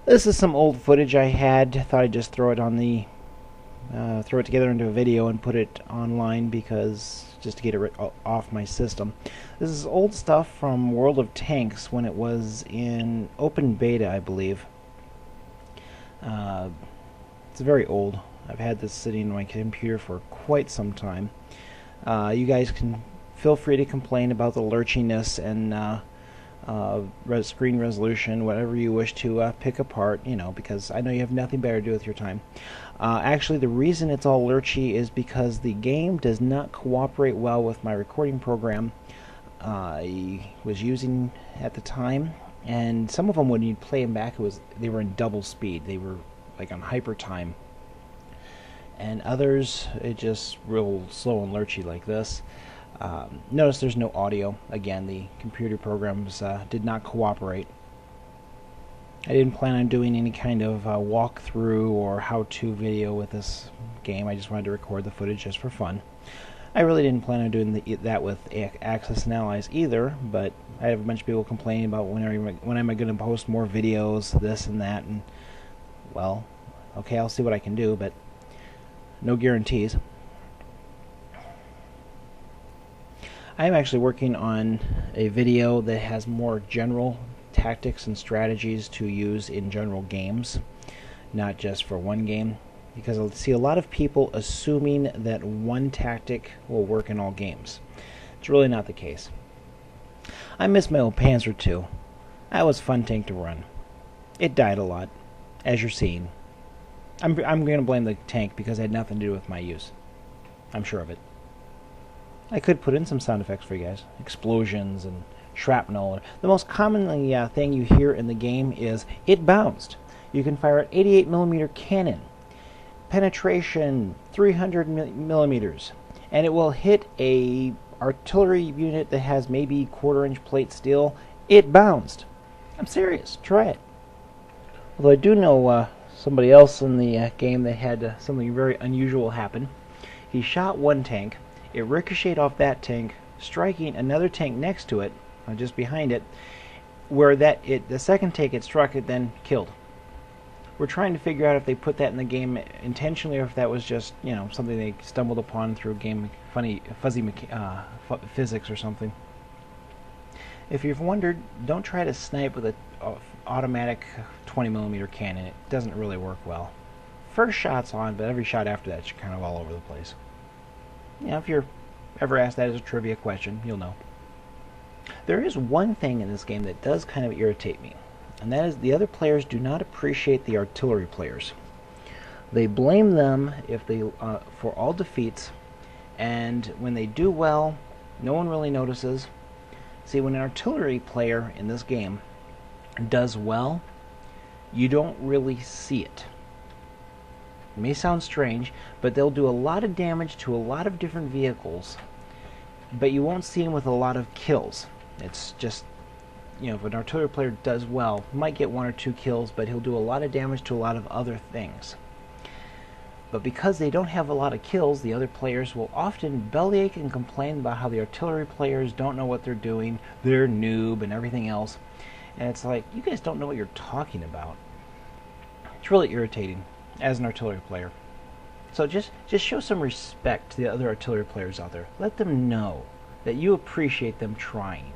This is some old footage I had. Thought I'd just throw it on the throw it together into a video and put it online because just to get it off my system. This is old stuff from World of Tanks when it was in open beta, I believe. It's very old. I've had this sitting on my computer for quite some time. You guys can feel free to complain about the lurchiness and screen resolution, whatever you wish to pick apart, because I know you have nothing better to do with your time. Actually, the reason it's all lurchy is because the game does not cooperate well with my recording program I was using at the time, and some of them, when you play them back, they were in double speed. They were like on hyper time, and others it just real slow and lurchy like this. Notice there's no audio. Again, the computer programs did not cooperate. I didn't plan on doing any kind of walkthrough or how-to video with this game. I just wanted to record the footage just for fun. I really didn't plan on doing that with Axis and Allies either, but I have a bunch of people complaining about when am I going to post more videos, this and that, and well, okay, I'll see what I can do, but no guarantees. I'm actually working on a video that has more general tactics and strategies to use in general games, not just for one game, because I see a lot of people assuming that one tactic will work in all games. It's really not the case. I miss my old Panzer II. That was a fun tank to run. It died a lot, as you're seeing. I'm going to blame the tank because it had nothing to do with my use. I'm sure of it. I could put in some sound effects for you guys. Explosions and shrapnel. The most commonly thing you hear in the game is, it bounced. You can fire an 88mm cannon. Penetration 300 millimeters. And it will hit a artillery unit that has maybe quarter-inch plate steel. It bounced. I'm serious. Try it. Although I do know somebody else in the game that had something very unusual happen. He shot one tank. It ricocheted off that tank, striking another tank next to it, just behind it, where the second tank it struck, it then killed. We're trying to figure out if they put that in the game intentionally or if that was just, something they stumbled upon through game fuzzy physics or something. If you've wondered, don't try to snipe with an automatic 20mm cannon. It doesn't really work well. First shot's on, but every shot after that, you're kind of all over the place. If you're ever asked that as a trivia question, you'll know. There is one thing in this game that does kind of irritate me, and that is the other players do not appreciate the artillery players. They blame them for all defeats, and when they do well, no one really notices. See, when an artillery player in this game does well, you don't really see it. It may sound strange, but they'll do a lot of damage to a lot of different vehicles, but you won't see them with a lot of kills. It's just, if an artillery player does well, he might get one or two kills, but he'll do a lot of damage to a lot of other things. But because they don't have a lot of kills, the other players will often bellyache and complain about how the artillery players don't know what they're doing, they're noob and everything else. And it's like, you guys don't know what you're talking about. It's really irritating as an artillery player. So just show some respect to the other artillery players out there. Let them know that you appreciate them trying.